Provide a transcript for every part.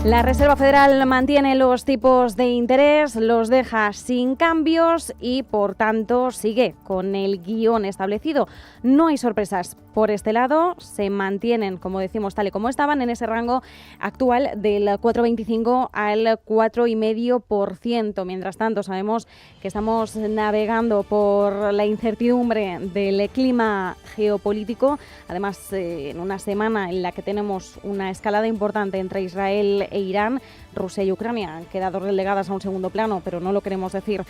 La Reserva Federal mantiene los tipos de interés, los deja sin cambios y, por tanto, sigue con el guión establecido. No hay sorpresas por este lado, se mantienen, como decimos, tal y como estaban, en ese rango actual del 4,25 al 4,5%. Mientras tanto, sabemos que estamos navegando por la incertidumbre del clima geopolítico, además en una semana en la que tenemos una escalada importante entre Israel e Irán. Rusia y Ucrania han quedado relegadas a un segundo plano, pero no lo queremos decir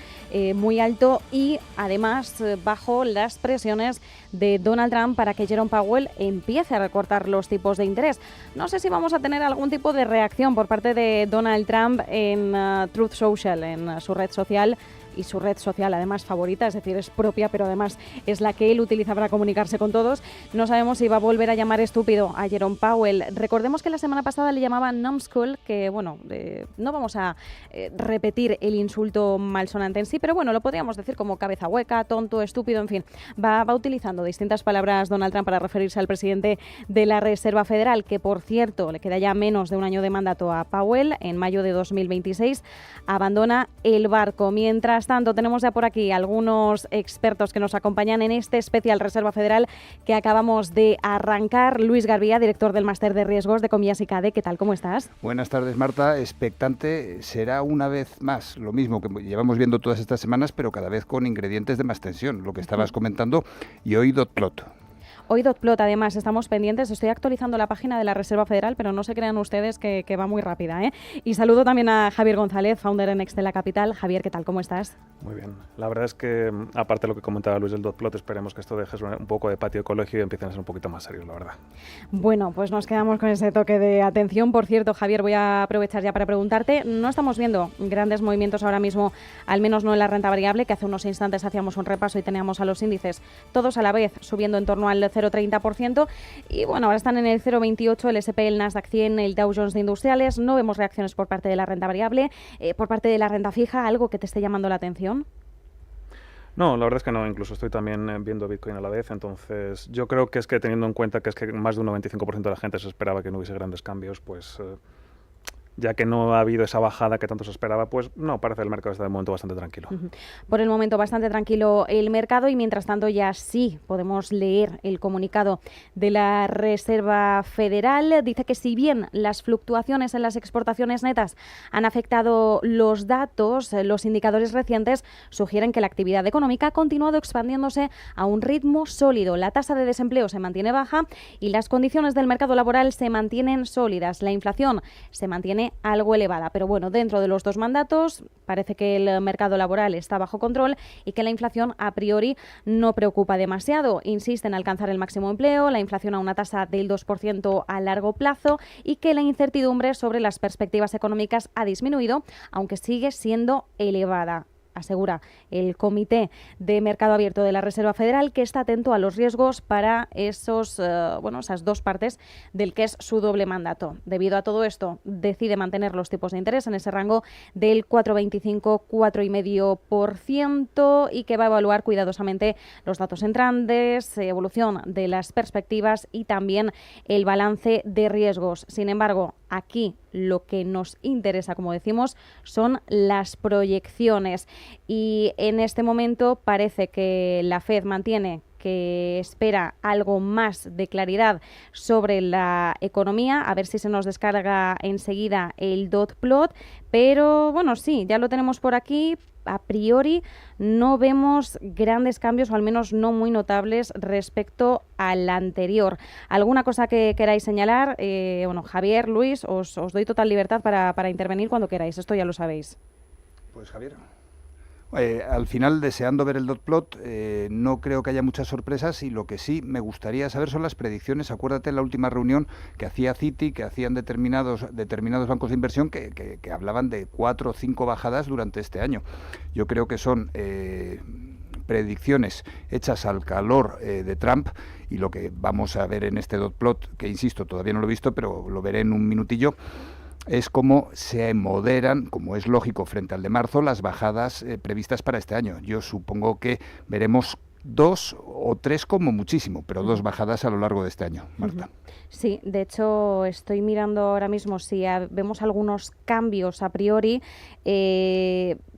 muy alto, y además bajo las presiones de Donald Trump para que Jerome Powell empiece a recortar los tipos de interés. No sé si vamos a tener algún tipo de reacción por parte de Donald Trump en Truth Social, en su red social, y su red social además favorita, es decir, es propia, pero además es la que él utiliza para comunicarse con todos. No sabemos si va a volver a llamar estúpido a Jerome Powell. Recordemos que la semana pasada le llamaban numbskull, que bueno, no vamos a repetir el insulto malsonante en sí, pero bueno, lo podríamos decir como cabeza hueca, tonto, estúpido, en fin. Va utilizando distintas palabras Donald Trump para referirse al presidente de la Reserva Federal, que por cierto le queda ya menos de un año de mandato a Powell. En mayo de 2026 abandona el barco. Mientras tanto, tenemos ya por aquí algunos expertos que nos acompañan en este especial Reserva Federal que acabamos de arrancar. Luis Garbía, director del Máster de Riesgos de Comillas y CADE. ¿Qué tal? ¿Cómo estás? Buenas tardes, Marta. Expectante. Será una vez más lo mismo que llevamos viendo todas estas semanas, pero cada vez con ingredientes de más tensión, lo que estabas comentando, y hoy dot plot. Hoy dot plot, además, estamos pendientes. Estoy actualizando la página de la Reserva Federal, pero no se crean ustedes que va muy rápida, ¿eh? Y saludo también a Javier González, founder en Extela Capital. Javier, ¿qué tal? ¿Cómo estás? Muy bien. La verdad es que, aparte de lo que comentaba Luis del dot plot, esperemos que esto deje un poco de patio de colegio y empiecen a ser un poquito más serios, la verdad. Bueno, pues nos quedamos con ese toque de atención. Por cierto, Javier, voy a aprovechar ya para preguntarte. No estamos viendo grandes movimientos ahora mismo, al menos no en la renta variable, que hace unos instantes hacíamos un repaso y teníamos a los índices todos a la vez subiendo en torno al 0,30%. Y bueno, ahora están en el 0,28 el S&P, el Nasdaq 100, el Dow Jones de Industriales. No vemos reacciones por parte de la renta variable, por parte de la renta fija. ¿Algo que te esté llamando la atención? No, la verdad es que no. Incluso estoy también viendo Bitcoin a la vez. Entonces, yo creo que es que teniendo en cuenta que es que más de un 95% de la gente se esperaba que no hubiese grandes cambios, pues ya que no ha habido esa bajada que tanto se esperaba, pues no, parece que el mercado está de momento bastante tranquilo. Por el momento bastante tranquilo el mercado, y mientras tanto ya sí podemos leer el comunicado de la Reserva Federal. Dice que si bien las fluctuaciones en las exportaciones netas han afectado los datos, los indicadores recientes sugieren que la actividad económica ha continuado expandiéndose a un ritmo sólido. La tasa de desempleo se mantiene baja y las condiciones del mercado laboral se mantienen sólidas. La inflación se mantiene algo elevada, pero bueno, dentro de los dos mandatos parece que el mercado laboral está bajo control y que la inflación a priori no preocupa demasiado. Insiste en alcanzar el máximo empleo, la inflación a una tasa del 2% a largo plazo, y que la incertidumbre sobre las perspectivas económicas ha disminuido, aunque sigue siendo elevada. Asegura el Comité de Mercado Abierto de la Reserva Federal que está atento a los riesgos para esas dos partes del que es su doble mandato. Debido a todo esto, decide mantener los tipos de interés en ese rango del 4,25-4,5%, y que va a evaluar cuidadosamente los datos entrantes, evolución de las perspectivas y también el balance de riesgos. Sin embargo, aquí lo que nos interesa, como decimos, son las proyecciones. Y en este momento parece que la FED mantiene que espera algo más de claridad sobre la economía, a ver si se nos descarga enseguida el dot plot, pero bueno, sí, ya lo tenemos por aquí. A priori no vemos grandes cambios, o al menos no muy notables respecto al anterior. ¿Alguna cosa que queráis señalar? Javier, Luis, os doy total libertad para intervenir cuando queráis, esto ya lo sabéis. Pues Javier. Al final, deseando ver el dot plot, no creo que haya muchas sorpresas, y lo que sí me gustaría saber son las predicciones. Acuérdate en la última reunión que hacía Citi, que hacían determinados bancos de inversión que hablaban de 4 o 5 bajadas durante este año. Yo creo que son predicciones hechas al calor de Trump, y lo que vamos a ver en este dot plot, que insisto, todavía no lo he visto, pero lo veré en un minutillo, es cómo se moderan, como es lógico frente al de marzo, las bajadas previstas para este año. Yo supongo que veremos 2 o 3 como muchísimo, pero 2 bajadas a lo largo de este año, Marta. Sí, de hecho estoy mirando ahora mismo si vemos algunos cambios a priori.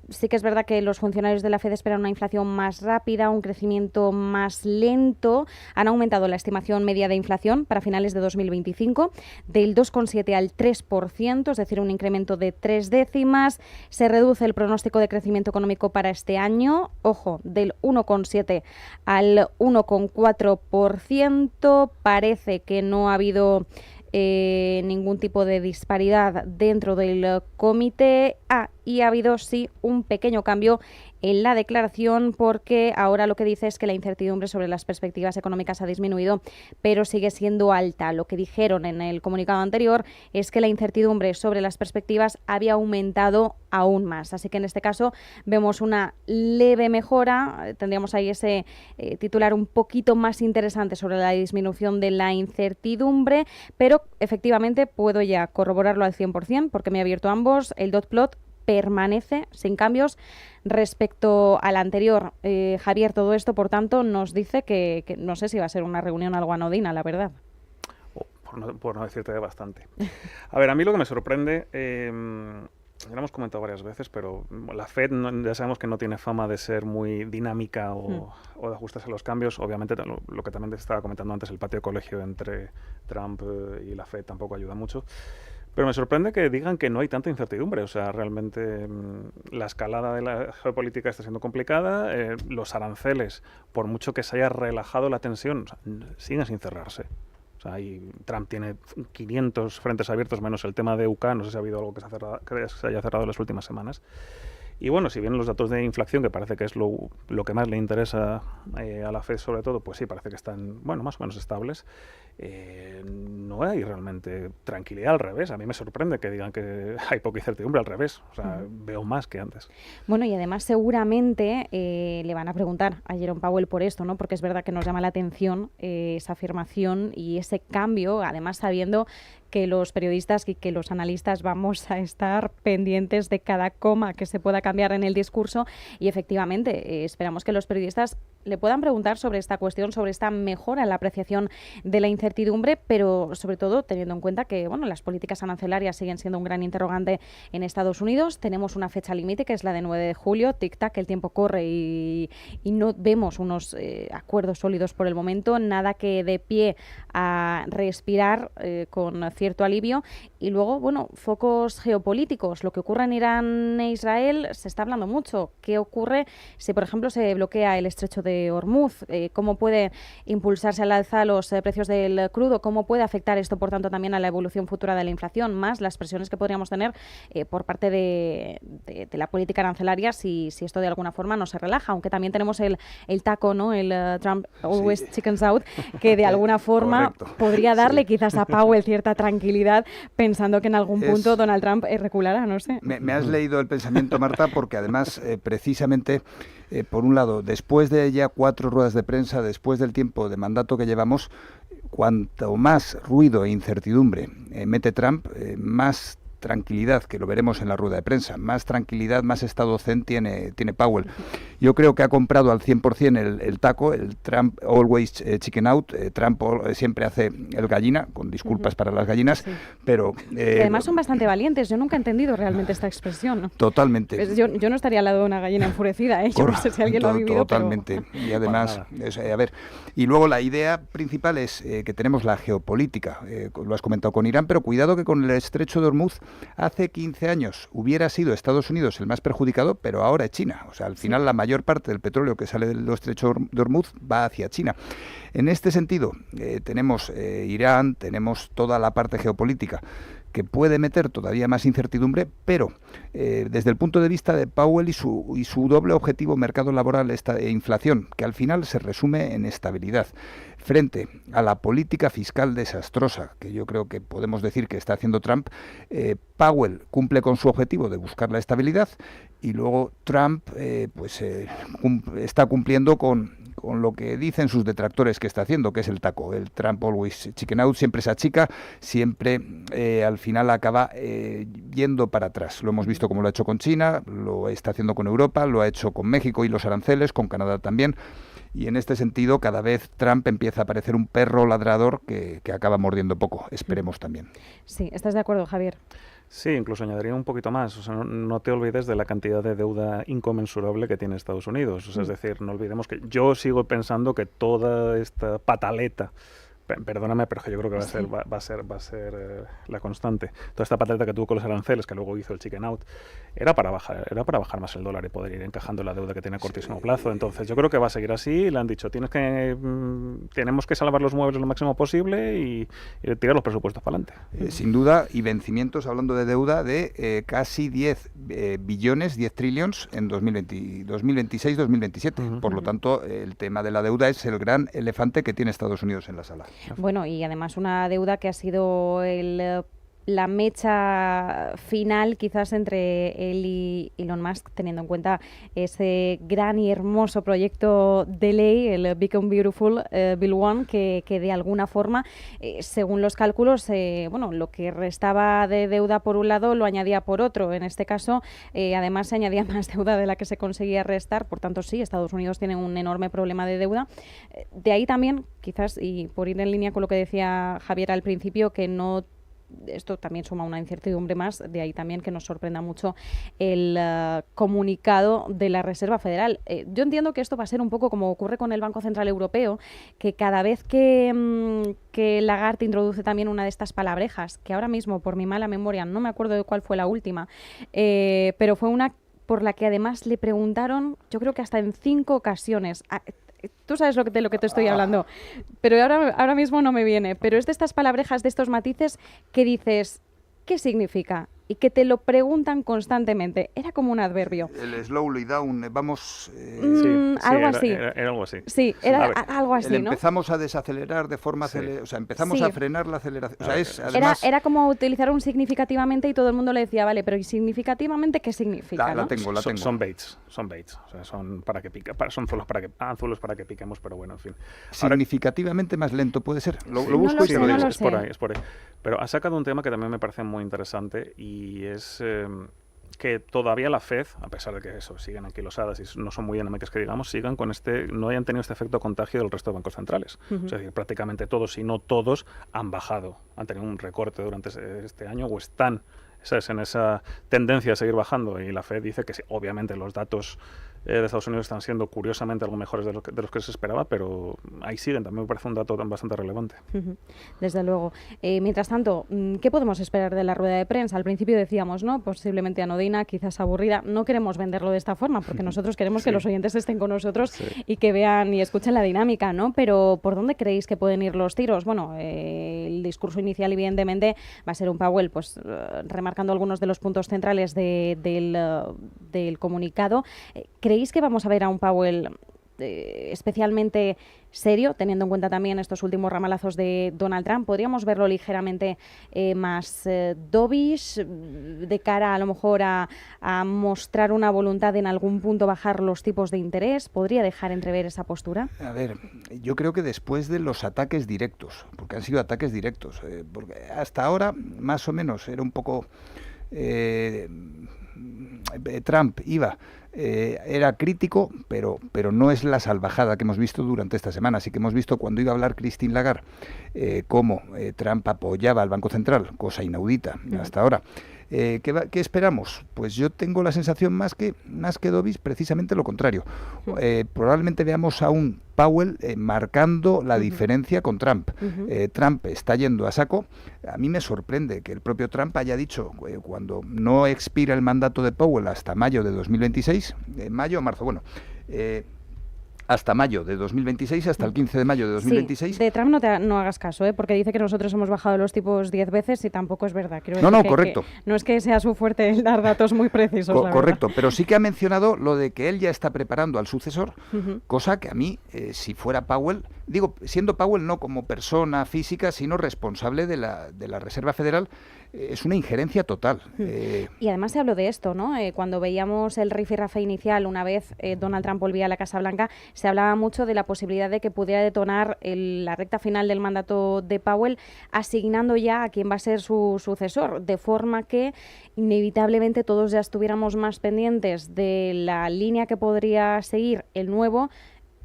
Sí que es verdad que los funcionarios de la FED esperan una inflación más rápida, un crecimiento más lento. Han aumentado la estimación media de inflación para finales de 2025 del 2,7 al 3%, es decir, un incremento de 3 décimas. Se reduce el pronóstico de crecimiento económico para este año, ojo, del 1,7 al 1,4%. Parece que no ha habido ningún tipo de disparidad dentro del comité. Y ha habido sí un pequeño cambio en la declaración, porque ahora lo que dice es que la incertidumbre sobre las perspectivas económicas ha disminuido, pero sigue siendo alta. Lo que dijeron en el comunicado anterior es que la incertidumbre sobre las perspectivas había aumentado aún más. Así que en este caso vemos una leve mejora. Tendríamos ahí ese titular un poquito más interesante sobre la disminución de la incertidumbre, pero efectivamente puedo ya corroborarlo al 100% porque me he abierto ambos. El dot plot permanece sin cambios respecto al anterior. Javier, todo esto, por tanto, nos dice que no sé si va a ser una reunión algo anodina, la verdad. Por no decirte bastante. A ver, a mí lo que me sorprende, ya lo hemos comentado varias veces, pero la FED ya sabemos que no tiene fama de ser muy dinámica o de ajustarse a los cambios. Obviamente, lo que también te estaba comentando antes, el patio de colegio entre Trump y la FED tampoco ayuda mucho. Pero me sorprende que digan que no hay tanta incertidumbre. O sea, realmente la escalada de la geopolítica está siendo complicada. Los aranceles, por mucho que se haya relajado la tensión, siguen sin cerrarse. O sea, y Trump tiene 500 frentes abiertos, menos el tema de UK. No sé si ha habido algo que se haya cerrado en las últimas semanas. Y bueno, si bien los datos de inflación, que parece que es lo que más le interesa a la FED sobre todo, pues sí, parece que están, bueno, más o menos estables. No hay realmente tranquilidad, al revés. A mí me sorprende que digan que hay poca incertidumbre, al revés. O sea, veo más que antes. Bueno, y además seguramente le van a preguntar a Jerome Powell por esto, ¿no? Porque es verdad que nos llama la atención esa afirmación y ese cambio, además sabiendo que los periodistas y que los analistas vamos a estar pendientes de cada coma que se pueda cambiar en el discurso, y efectivamente esperamos que los periodistas le puedan preguntar sobre esta cuestión, sobre esta mejora en la apreciación de la incertidumbre, pero sobre todo teniendo en cuenta que bueno, las políticas arancelarias siguen siendo un gran interrogante en Estados Unidos. Tenemos una fecha límite que es la de 9 de julio, tic-tac, el tiempo corre y no vemos unos acuerdos sólidos por el momento, nada que dé pie a respirar con cierto alivio. Y luego, bueno, focos geopolíticos, lo que ocurre en Irán e Israel, se está hablando mucho. ¿Qué ocurre si, por ejemplo, se bloquea el estrecho de Hormuz? ¿Cómo puede impulsarse al alza los precios del crudo? ¿Cómo puede afectar esto, por tanto, también a la evolución futura de la inflación? Más las presiones que podríamos tener por parte de la política arancelaria si esto de alguna forma no se relaja. Aunque también tenemos el taco, ¿no? El Trump always chickens out, que de alguna forma podría darle quizás a Powell cierta tranquilidad, pensando que en algún punto Donald Trump reculará, no sé. Me has leído el pensamiento, Marta, porque además, precisamente, por un lado, después de ya 4 ruedas de prensa, después del tiempo de mandato que llevamos, cuanto más ruido e incertidumbre mete Trump, más tranquilidad, que lo veremos en la rueda de prensa, más tranquilidad, más estado zen tiene Powell. Yo creo que ha comprado al 100% el taco, el Trump always chicken out. Trump siempre hace el gallina, con disculpas para las gallinas, pero... y además son bastante valientes. Yo nunca he entendido realmente esta expresión, ¿no? Totalmente. Pues yo no estaría al lado de una gallina enfurecida, ¿eh? Yo no sé si alguien lo ha vivido, totalmente. Pero... Y además, a ver, y luego la idea principal es que tenemos la geopolítica, lo has comentado con Irán, pero cuidado que con el estrecho de Hormuz, hace 15 años hubiera sido Estados Unidos el más perjudicado, pero ahora es China. O sea, al final la mayor parte del petróleo que sale del estrecho de Hormuz va hacia China. En este sentido, tenemos Irán, tenemos toda la parte geopolítica que puede meter todavía más incertidumbre, pero desde el punto de vista de Powell y su doble objetivo, mercado laboral e inflación, que al final se resume en estabilidad. Frente a la política fiscal desastrosa, que yo creo que podemos decir que está haciendo Trump, Powell cumple con su objetivo de buscar la estabilidad y luego Trump está cumpliendo con lo que dicen sus detractores que está haciendo, que es el taco. El Trump always chicken out, siempre se achica, siempre al final acaba yendo para atrás. Lo hemos visto como lo ha hecho con China, lo está haciendo con Europa, lo ha hecho con México y los aranceles, con Canadá también. y en este sentido cada vez Trump empieza a parecer un perro ladrador que acaba mordiendo poco. Esperemos también. Sí, ¿estás de acuerdo, Javier? Sí, incluso añadiría un poquito más. O sea, no te olvides de la cantidad de deuda inconmensurable que tiene Estados Unidos. O sea, es decir, no olvidemos que yo sigo pensando que toda esta pataleta, perdóname, pero yo creo que va a ser la constante. Toda esta pataleta que tuvo con los aranceles, que luego hizo el chicken out, era para bajar más el dólar y poder ir encajando la deuda que tiene a cortísimo plazo. Entonces, yo creo que va a seguir así. Le han dicho, tenemos que salvar los muebles lo máximo posible y tirar los presupuestos para adelante. Sin duda, y vencimientos, hablando de deuda, de casi 10 billones, 10 trillions en 2026-2027. Por lo tanto, el tema de la deuda es el gran elefante que tiene Estados Unidos en la sala. Bueno, y además una deuda que ha sido la mecha final quizás entre él y Elon Musk, teniendo en cuenta ese gran y hermoso proyecto de ley, el Big and Beautiful Bill 1, que de alguna forma, según los cálculos, lo que restaba de deuda por un lado lo añadía por otro. En este caso, además se añadía más deuda de la que se conseguía restar. Por tanto, sí, Estados Unidos tiene un enorme problema de deuda. De ahí también, quizás, y por ir en línea con lo que decía Javier al principio, que esto también suma una incertidumbre más, de ahí también que nos sorprenda mucho el comunicado de la Reserva Federal. Yo entiendo que esto va a ser un poco como ocurre con el Banco Central Europeo, que cada vez que Lagarde introduce también una de estas palabrejas, que ahora mismo, por mi mala memoria, no me acuerdo de cuál fue la última, pero fue una por la que además le preguntaron, yo creo que hasta en 5 ocasiones... Tú sabes de lo que te estoy hablando, pero ahora mismo no me viene. Pero es de estas palabrejas, de estos matices que dices, ¿qué significa? Y que te lo preguntan constantemente. Era como un adverbio. El slowly down, vamos... algo así. Era algo así. Sí, era algo así, ¿no? Empezamos a desacelerar de forma... O sea, empezamos a frenar la aceleración. O sea, además... era como utilizar un significativamente y todo el mundo le decía, vale, pero ¿y significativamente qué significa? La tengo. Son baits. O sea, son para que son anzuelos para que piquemos, pero bueno, en fin. Significativamente más lento puede ser. Lo busco y te lo digo. Es por ahí. Pero ha sacado un tema que también me parece muy interesante y es que todavía la Fed, a pesar de que siguen anquilosadas y no son muy dinámicas que digamos, no hayan tenido este efecto contagio del resto de bancos centrales. Es decir, prácticamente todos, si no todos, han bajado, han tenido un recorte durante este año o están en esa tendencia a seguir bajando, y la Fed dice que sí, obviamente los datos de Estados Unidos están siendo curiosamente algo mejores de los que se esperaba, pero ahí siguen. También me parece un dato bastante relevante. Desde luego. Mientras tanto, ¿qué podemos esperar de la rueda de prensa? Al principio decíamos, ¿no? Posiblemente anodina, quizás aburrida. No queremos venderlo de esta forma, porque nosotros queremos que los oyentes estén con nosotros y que vean y escuchen la dinámica, ¿no? Pero ¿por dónde creéis que pueden ir los tiros? Bueno, el discurso inicial, evidentemente, va a ser un Powell, pues remarcando algunos de los puntos centrales del comunicado. ¿Creéis que vamos a ver a un Powell especialmente serio, teniendo en cuenta también estos últimos ramalazos de Donald Trump? ¿Podríamos verlo ligeramente más dovish, de cara a lo mejor a mostrar una voluntad de en algún punto bajar los tipos de interés? ¿Podría dejar entrever esa postura? A ver, yo creo que después de los ataques directos, porque han sido ataques directos, porque hasta ahora más o menos era un poco... Trump era crítico, pero no es la salvajada que hemos visto durante esta semana. Así que hemos visto cuando iba a hablar Christine Lagarde cómo Trump apoyaba al Banco Central, cosa inaudita hasta ahora. ¿Qué esperamos? Pues yo tengo la sensación más que dovish, precisamente lo contrario. Probablemente veamos a un Powell marcando la diferencia con Trump. Trump está yendo a saco. A mí me sorprende que el propio Trump haya dicho, cuando no expira el mandato de Powell hasta mayo de 2026, mayo o marzo, hasta mayo de 2026, hasta el 15 de mayo de 2026. Sí, de Trump no hagas caso, porque dice que nosotros hemos bajado los tipos 10 veces y tampoco es verdad. Correcto. No es que sea su fuerte el dar datos muy precisos, la correcto, verdad. Pero sí que ha mencionado lo de que él ya está preparando al sucesor, cosa que a mí, si fuera Powell, digo, siendo Powell no como persona física, sino responsable de la Reserva Federal, es una injerencia total. Y además se habló de esto, ¿no? Cuando veíamos el rifirrafe inicial, una vez Donald Trump volvía a la Casa Blanca, se hablaba mucho de la posibilidad de que pudiera detonar la recta final del mandato de Powell, asignando ya a quién va a ser su sucesor, de forma que inevitablemente todos ya estuviéramos más pendientes de la línea que podría seguir el nuevo,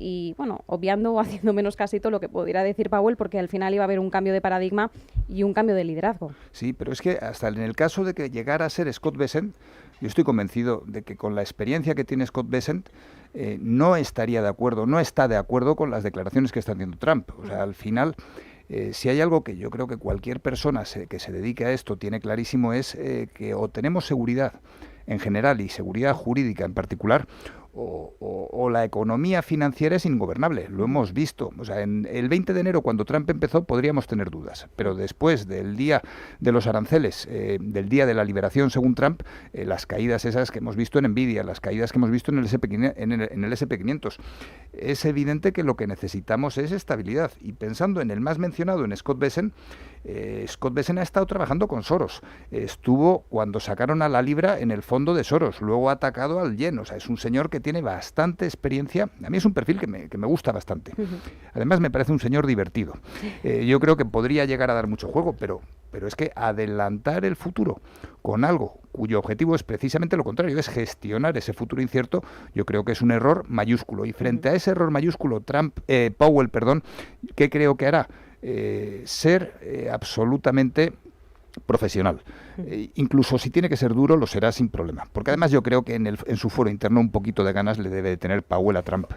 y, bueno, obviando o haciendo menos casito lo que pudiera decir Powell, porque al final iba a haber un cambio de paradigma y un cambio de liderazgo. Sí, pero es que hasta en el caso de que llegara a ser Scott Bessent, yo estoy convencido de que con la experiencia que tiene Scott Bessent no estaría de acuerdo, no está de acuerdo con las declaraciones que está haciendo Trump. O sea, al final, si hay algo que yo creo que cualquier persona que se dedique a esto tiene clarísimo es que o tenemos seguridad en general y seguridad jurídica en particular, o la economía financiera es ingobernable, lo hemos visto. O sea, en el 20 de enero, cuando Trump empezó, podríamos tener dudas, pero después del día de los aranceles, del día de la liberación según Trump, las caídas esas que hemos visto en Nvidia, las caídas que hemos visto en el SP500, es evidente que lo que necesitamos es estabilidad. Y pensando en el más mencionado, en Scott Bessent ha estado trabajando con Soros. Estuvo cuando sacaron a la libra en el fondo de Soros, luego ha atacado al yen. O sea, es un señor que tiene bastante experiencia. A mí es un perfil que me gusta bastante. Además, me parece un señor divertido. Yo creo que podría llegar a dar mucho juego, pero es que adelantar el futuro con algo cuyo objetivo es precisamente lo contrario, es gestionar ese futuro incierto, yo creo que es un error mayúsculo. Y frente a ese error mayúsculo, Powell, ¿qué creo que hará? Ser absolutamente profesional. Incluso si tiene que ser duro, lo será sin problema. Porque además yo creo que en su foro interno un poquito de ganas le debe de tener Powell a Trump.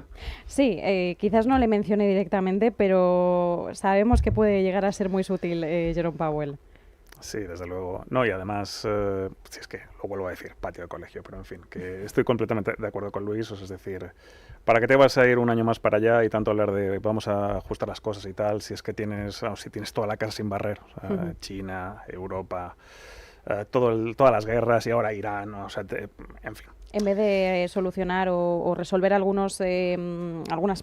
Sí, quizás no le mencione directamente, pero sabemos que puede llegar a ser muy sutil Jerome Powell. Sí, desde luego. No, y además, si es que lo vuelvo a decir, patio de colegio, pero en fin, que estoy completamente de acuerdo con Luis, es decir, ¿para qué te vas a ir un año más para allá y tanto hablar de vamos a ajustar las cosas y tal, si es que tienes toda la casa sin barrer? O sea, China, Europa, todas las guerras y ahora Irán, o sea, en fin. En vez de solucionar o resolver algunas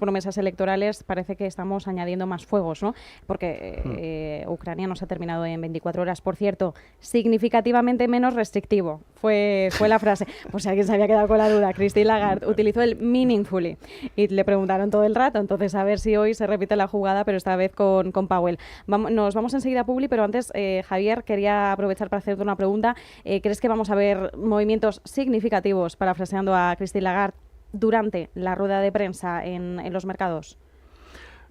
promesas electorales, parece que estamos añadiendo más fuegos, ¿no? Porque Ucrania no se ha terminado en 24 horas. Por cierto, significativamente menos restrictivo. Fue la frase. Pues si alguien se había quedado con la duda, Christine Lagarde utilizó el meaningfully y le preguntaron todo el rato. Entonces, a ver si hoy se repite la jugada, pero esta vez con Powell. Nos vamos enseguida a Publi, pero antes, Javier, quería aprovechar para hacerte una pregunta. ¿Crees que vamos a ver movimientos significativos, parafraseando a Christine Lagarde, durante la rueda de prensa en los mercados?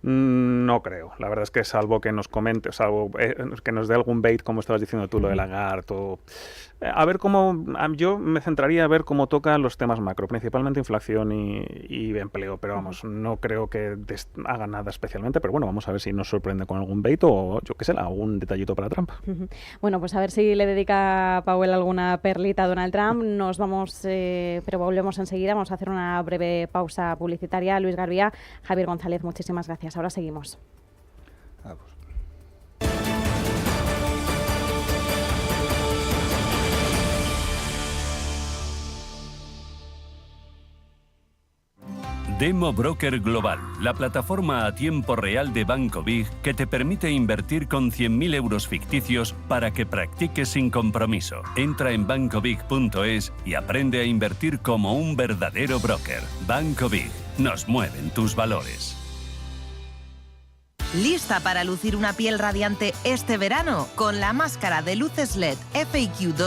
No creo. La verdad es que salvo que nos comente, salvo que nos dé algún bait, como estabas diciendo tú, lo de Lagarde, o a ver cómo. Yo me centraría a ver cómo tocan los temas macro, principalmente inflación y empleo, pero vamos, no creo que haga nada especialmente, pero bueno, vamos a ver si nos sorprende con algún bait o yo qué sé, algún detallito para Trump. Bueno, pues a ver si le dedica Powell alguna perlita a Donald Trump. Nos vamos, pero volvemos enseguida. Vamos a hacer una breve pausa publicitaria. Luis Garbía, Javier González, muchísimas gracias. Ahora seguimos. Demo Broker Global, la plataforma a tiempo real de Banco Big que te permite invertir con 100.000 euros ficticios para que practiques sin compromiso. Entra en bancobig.es y aprende a invertir como un verdadero broker. Banco Big, nos mueven tus valores. ¿Lista para lucir una piel radiante este verano? Con la máscara de luces LED FAQ2